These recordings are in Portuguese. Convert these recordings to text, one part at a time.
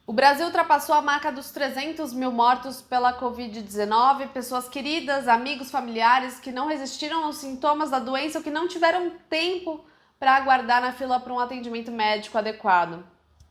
O Brasil ultrapassou a marca dos 300 mil mortos pela Covid-19, pessoas queridas, amigos, familiares que não resistiram aos sintomas da doença ou que não tiveram tempo para aguardar na fila para um atendimento médico adequado.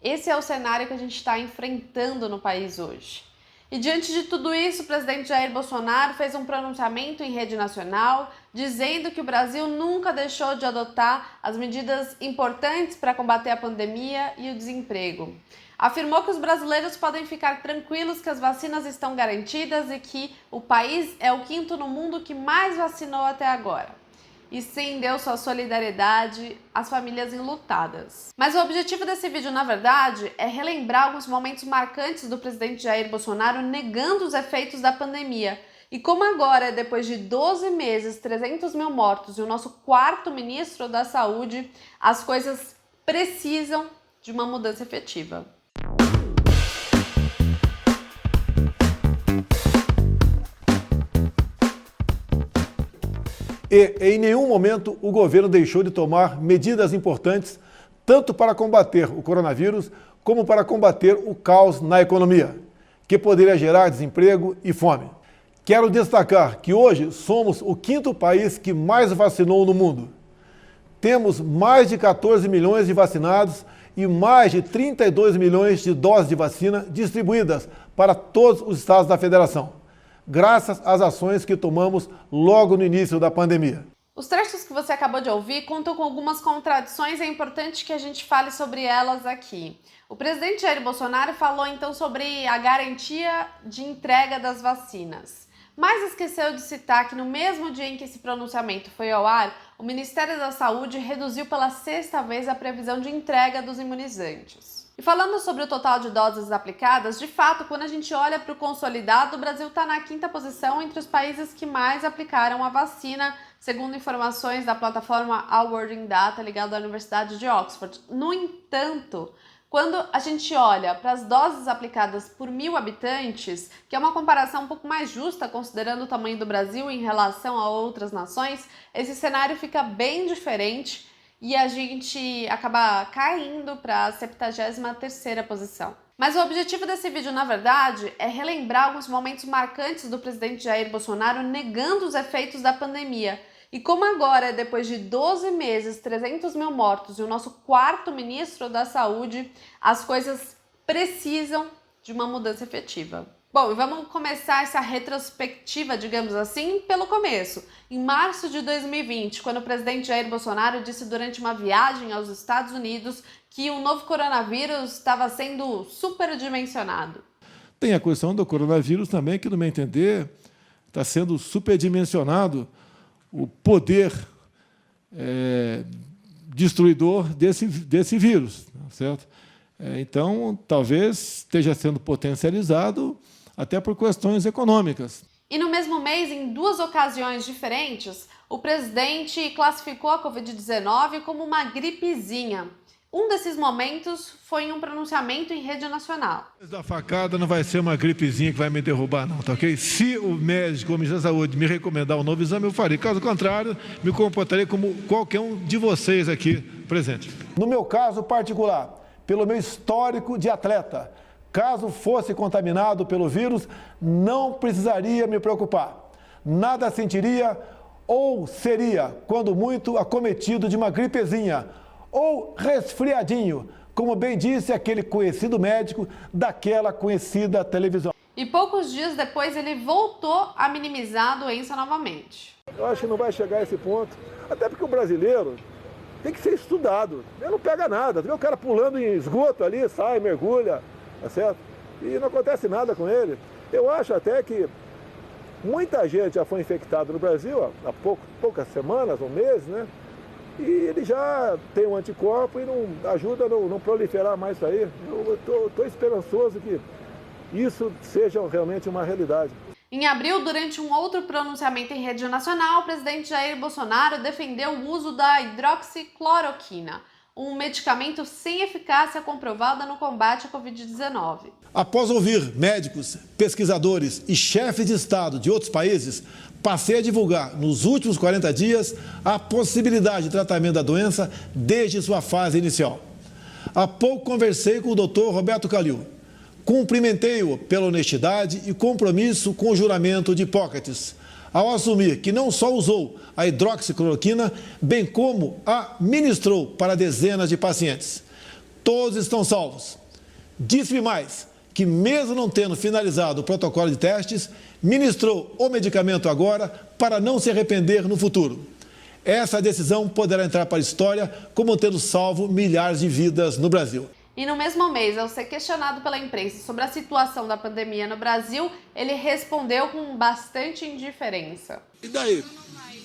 Esse é o cenário que a gente está enfrentando no país hoje. E diante de tudo isso, o presidente Jair Bolsonaro fez um pronunciamento em rede nacional dizendo que o Brasil nunca deixou de adotar as medidas importantes para combater a pandemia e o desemprego. Afirmou que os brasileiros podem ficar tranquilos que as vacinas estão garantidas e que o país é o quinto no mundo que mais vacinou até agora. E estendeu sua solidariedade às famílias enlutadas. Mas o objetivo desse vídeo, na verdade, é relembrar alguns momentos marcantes do presidente Jair Bolsonaro negando os efeitos da pandemia. E como agora, depois de 12 meses, 300 mil mortos e o nosso quarto ministro da Saúde, as coisas precisam de uma mudança efetiva. E, em nenhum momento, o governo deixou de tomar medidas importantes, tanto para combater o coronavírus, como para combater o caos na economia, que poderia gerar desemprego e fome. Quero destacar que hoje somos o quinto país que mais vacinou no mundo. Temos mais de 14 milhões de vacinados e mais de 32 milhões de doses de vacina distribuídas para todos os estados da federação, graças às ações que tomamos logo no início da pandemia. Os trechos que você acabou de ouvir contam com algumas contradições e é importante que a gente fale sobre elas aqui. O presidente Jair Bolsonaro falou então sobre a garantia de entrega das vacinas, mas esqueceu de citar que no mesmo dia em que esse pronunciamento foi ao ar, o Ministério da Saúde reduziu pela sexta vez a previsão de entrega dos imunizantes. E falando sobre o total de doses aplicadas, de fato, quando a gente olha para o consolidado, o Brasil está na quinta posição entre os países que mais aplicaram a vacina, segundo informações da plataforma Our World in Data, ligada à Universidade de Oxford. No entanto, quando a gente olha para as doses aplicadas por 1.000 habitantes, que é uma comparação um pouco mais justa, considerando o tamanho do Brasil em relação a outras nações, esse cenário fica bem diferente e a gente acaba caindo para a 73ª posição. Mas o objetivo desse vídeo, na verdade, é relembrar alguns momentos marcantes do presidente Jair Bolsonaro negando os efeitos da pandemia. E como agora, depois de 12 meses, 300 mil mortos e o nosso quarto ministro da Saúde, as coisas precisam de uma mudança efetiva. Bom, e vamos começar essa retrospectiva, digamos assim, pelo começo. Em março de 2020, quando o presidente Jair Bolsonaro disse durante uma viagem aos Estados Unidos que o novo coronavírus estava sendo superdimensionado. Tem a questão do coronavírus também, que, no meu entender, está sendo superdimensionado o poder destruidor desse vírus, certo? Então, talvez esteja sendo potencializado até por questões econômicas. E no mesmo mês, em duas ocasiões diferentes, o presidente classificou a Covid-19 como uma gripezinha. Um desses momentos foi em um pronunciamento em rede nacional. A facada não vai ser uma gripezinha que vai me derrubar, não, tá ok? Se o médico, o Ministério da Saúde, me recomendar um novo exame, eu farei. Caso contrário, me comportarei como qualquer um de vocês aqui presente. No meu caso particular, pelo meu histórico de atleta, caso fosse contaminado pelo vírus, não precisaria me preocupar. Nada sentiria ou seria, quando muito, acometido de uma gripezinha ou resfriadinho, como bem disse aquele conhecido médico daquela conhecida televisão. E poucos dias depois ele voltou a minimizar a doença novamente. Eu acho que não vai chegar a esse ponto, até porque o brasileiro tem que ser estudado. Ele não pega nada, vê o cara pulando em esgoto ali, sai, mergulha, tá certo? E não acontece nada com ele. Eu acho até que muita gente já foi infectada no Brasil há poucas semanas, um mês, né? E ele já tem um anticorpo e não ajuda a não proliferar mais isso aí. Eu estou esperançoso que isso seja realmente uma realidade. Em abril, durante um outro pronunciamento em rede nacional, o presidente Jair Bolsonaro defendeu o uso da hidroxicloroquina, um medicamento sem eficácia comprovada no combate à Covid-19. Após ouvir médicos, pesquisadores e chefes de Estado de outros países, passei a divulgar, nos últimos 40 dias, a possibilidade de tratamento da doença desde sua fase inicial. Há pouco conversei com o Dr. Roberto Calil, Cumprimentei-o pela honestidade e compromisso com o juramento de Hipócrates, ao assumir que não só usou a hidroxicloroquina, bem como a ministrou para dezenas de pacientes. Todos estão salvos. Disse-me mais que, mesmo não tendo finalizado o protocolo de testes, ministrou o medicamento agora para não se arrepender no futuro. Essa decisão poderá entrar para a história como tendo salvo milhares de vidas no Brasil. E no mesmo mês, ao ser questionado pela imprensa sobre a situação da pandemia no Brasil, ele respondeu com bastante indiferença. E daí?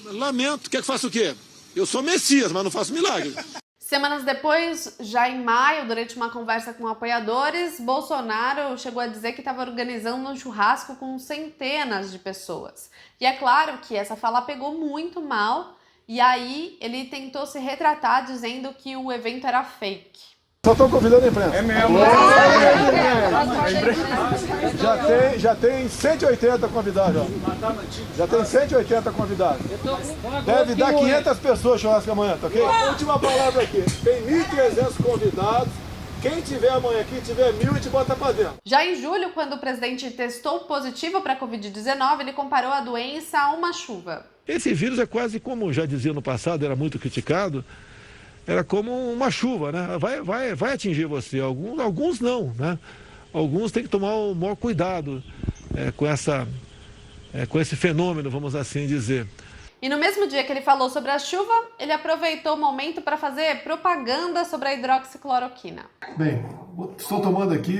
Lamento, quer que faça o quê? Eu sou Messias, mas não faço milagre. Semanas depois, já em maio, durante uma conversa com apoiadores, Bolsonaro chegou a dizer que estava organizando um churrasco com centenas de pessoas. E é claro que essa fala pegou muito mal, e aí ele tentou se retratar dizendo que o evento era fake. Só estou convidando a imprensa. É mesmo. Já tem 180 convidados. Já tem 180 convidados. Deve dar 500 pessoas churrasco amanhã, tá ok? Última palavra aqui. Tem 1.300 convidados. Quem tiver amanhã aqui, tiver 1.000, a gente bota pra dentro. Já em julho, quando o presidente testou positivo para a Covid-19, ele comparou a doença a uma chuva. Esse vírus é quase como, já dizia no passado, era muito criticado, era como uma chuva, né? Vai atingir você. Alguns não, né? Alguns têm que tomar o maior cuidado com esse fenômeno, vamos assim dizer. E no mesmo dia que ele falou sobre a chuva, ele aproveitou o momento para fazer propaganda sobre a hidroxicloroquina. Bem, estou tomando aqui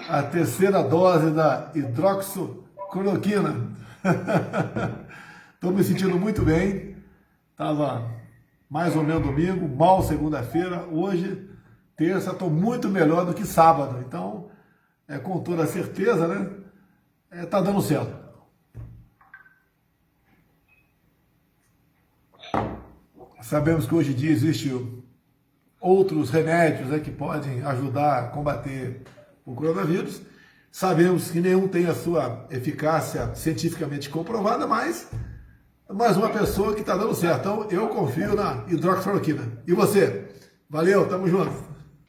a terceira dose da hidroxicloroquina. Estou me sentindo muito bem. Estava mais ou menos domingo, mal segunda-feira. Hoje, terça, estou muito melhor do que sábado. Então, com toda certeza, né? Tá dando certo. Sabemos que hoje em dia existem outros remédios, né, que podem ajudar a combater o coronavírus. Sabemos que nenhum tem a sua eficácia cientificamente comprovada, mas mais uma pessoa que está dando certo. Então, eu confio na hidroxicloroquina. E você? Valeu, tamo junto.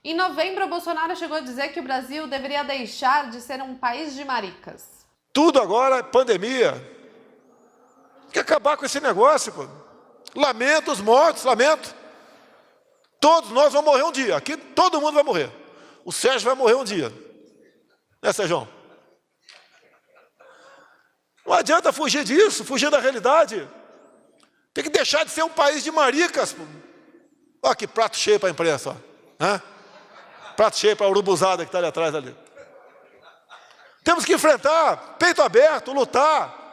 Em novembro, o Bolsonaro chegou a dizer que o Brasil deveria deixar de ser um país de maricas. Tudo agora é pandemia. Tem que acabar com esse negócio, pô. Lamento os mortos, lamento. Todos nós vamos morrer um dia. Aqui todo mundo vai morrer. O Sérgio vai morrer um dia. Né, Sérgio? Não adianta fugir disso, fugir da realidade. Tem que deixar de ser um país de maricas. Olha que prato cheio para a imprensa. Ó. Prato cheio para a urubuzada que está ali atrás. Ali. Temos que enfrentar, peito aberto, lutar.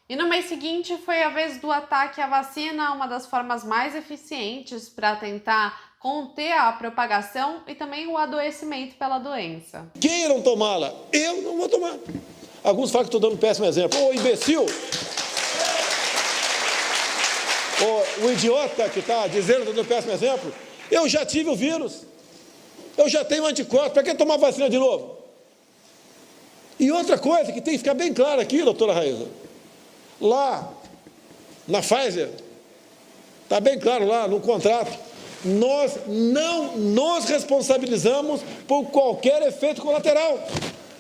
E no mês seguinte foi a vez do ataque à vacina, uma das formas mais eficientes para tentar conter a propagação e também o adoecimento pela doença. Queiram tomá-la, eu não vou tomar. Alguns falam que estou dando um péssimo exemplo. Ô imbecil! O idiota que está dizendo que estou dando um péssimo exemplo, eu já tive o vírus. Eu já tenho anticorpos, para que tomar vacina de novo? E outra coisa que tem que ficar bem claro aqui, doutora Raíza. Lá, na Pfizer, está bem claro lá no contrato, nós não nos responsabilizamos por qualquer efeito colateral.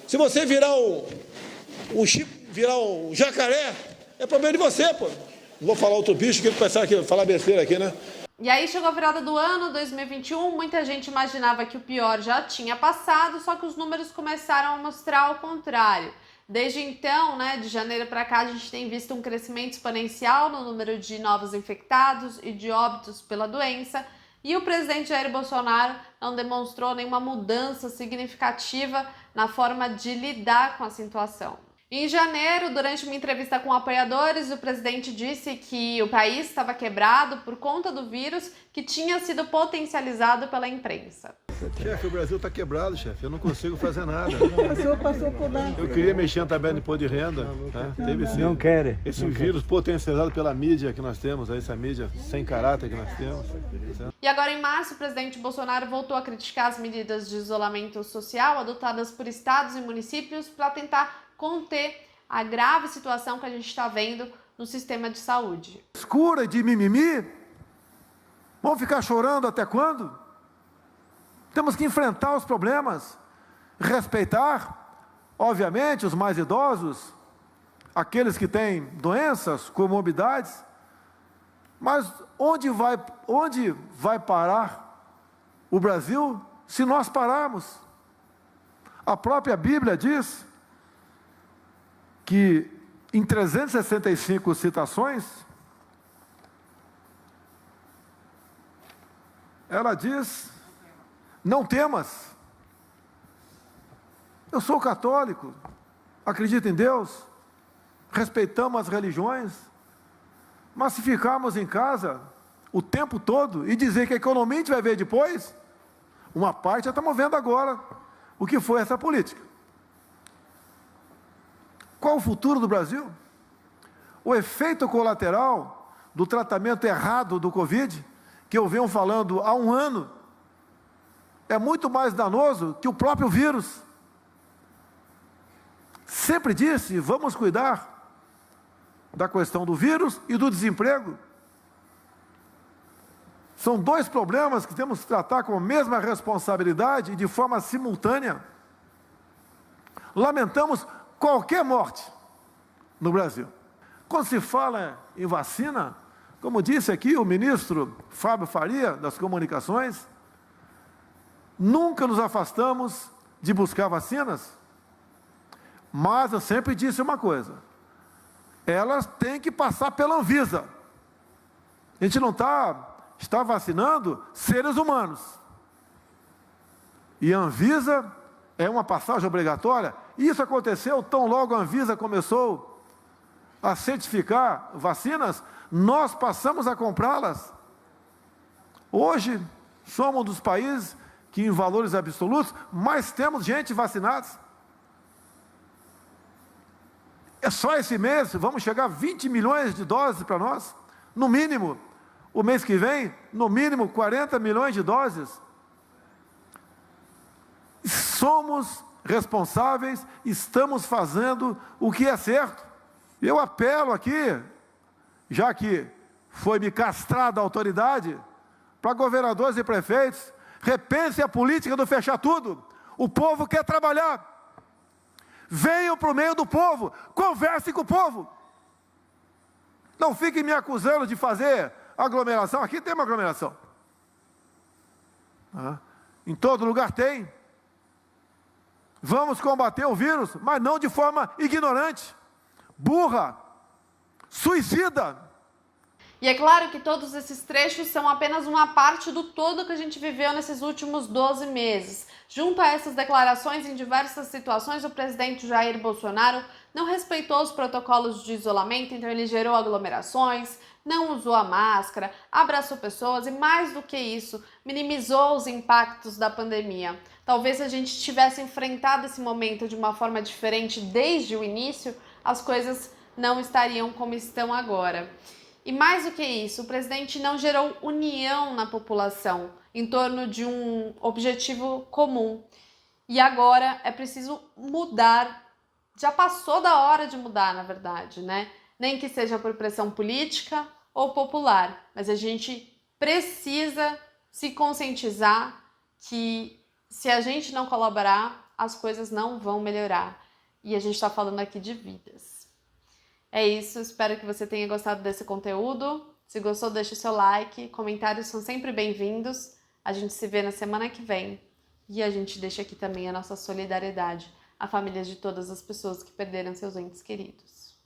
Se você virar um jacaré, é problema de você, pô. Não vou falar outro bicho que ele pensar que falar besteira aqui, né? E aí chegou a virada do ano, 2021, muita gente imaginava que o pior já tinha passado, só que os números começaram a mostrar o contrário. Desde então, né, de janeiro para cá, a gente tem visto um crescimento exponencial no número de novos infectados e de óbitos pela doença, e o presidente Jair Bolsonaro não demonstrou nenhuma mudança significativa na forma de lidar com a situação. Em janeiro, durante uma entrevista com apoiadores, o presidente disse que o país estava quebrado por conta do vírus que tinha sido potencializado pela imprensa. Chefe, o Brasil está quebrado, chefe. Eu não consigo fazer nada. O senhor passou por lá. Eu queria mexer na tabela de imposto de renda. Né? Teve sim. Não quer. Esse vírus potencializado pela mídia que nós temos, essa mídia sem caráter que nós temos. E agora, em março, o presidente Bolsonaro voltou a criticar as medidas de isolamento social adotadas por estados e municípios para tentar conter a grave situação que a gente está vendo no sistema de saúde. Escura de mimimi? Vamos ficar chorando até quando? Temos que enfrentar os problemas. respeitar, obviamente, os mais idosos, aqueles que têm doenças, comorbidades, mas onde vai parar o Brasil se nós pararmos? A própria Bíblia diz que em 365 citações, ela diz: não temas. Eu sou católico, acredito em Deus, respeitamos as religiões, mas se ficarmos em casa o tempo todo e dizer que a economia a gente vai ver depois, uma parte já estamos vendo agora o que foi essa política. Qual o futuro do Brasil? O efeito colateral do tratamento errado do Covid, que eu venho falando há um ano, é muito mais danoso que o próprio vírus. Sempre disse, vamos cuidar da questão do vírus e do desemprego. São dois problemas que temos que tratar com a mesma responsabilidade e de forma simultânea. Lamentamos qualquer morte no Brasil. Quando se fala em vacina, como disse aqui o ministro Fábio Faria, das Comunicações, nunca nos afastamos de buscar vacinas, mas eu sempre disse uma coisa: elas têm que passar pela Anvisa. A gente não está vacinando seres humanos. E a Anvisa é uma passagem obrigatória. Isso aconteceu tão logo a Anvisa começou a certificar vacinas, nós passamos a comprá-las. Hoje, somos um dos países que, em valores absolutos, mais temos gente vacinada. É só esse mês, vamos chegar a 20 milhões de doses para nós, no mínimo. O mês que vem, no mínimo 40 milhões de doses. Somos responsáveis, estamos fazendo o que é certo. Eu apelo aqui, já que foi-me castrada a autoridade, para governadores e prefeitos, repensem a política do fechar tudo. O povo quer trabalhar. Venham para o meio do povo, conversem com o povo. Não fiquem me acusando de fazer aglomeração. Aqui tem uma aglomeração. Em todo lugar tem. Vamos combater o vírus, mas não de forma ignorante, burra, suicida. E é claro que todos esses trechos são apenas uma parte do todo que a gente viveu nesses últimos 12 meses. Junto a essas declarações, em diversas situações, o presidente Jair Bolsonaro não respeitou os protocolos de isolamento, então ele gerou aglomerações, não usou a máscara, abraçou pessoas e, mais do que isso, minimizou os impactos da pandemia. Talvez se a gente tivesse enfrentado esse momento de uma forma diferente desde o início, as coisas não estariam como estão agora. E mais do que isso, o presidente não gerou união na população em torno de um objetivo comum. E agora é preciso mudar. Já passou da hora de mudar, na verdade, né? Nem que seja por pressão política ou popular, mas a gente precisa se conscientizar que se a gente não colaborar, as coisas não vão melhorar. E a gente está falando aqui de vidas. É isso, espero que você tenha gostado desse conteúdo. Se gostou, deixa o seu like, comentários são sempre bem-vindos. A gente se vê na semana que vem. E a gente deixa aqui também a nossa solidariedade a famílias de todas as pessoas que perderam seus entes queridos.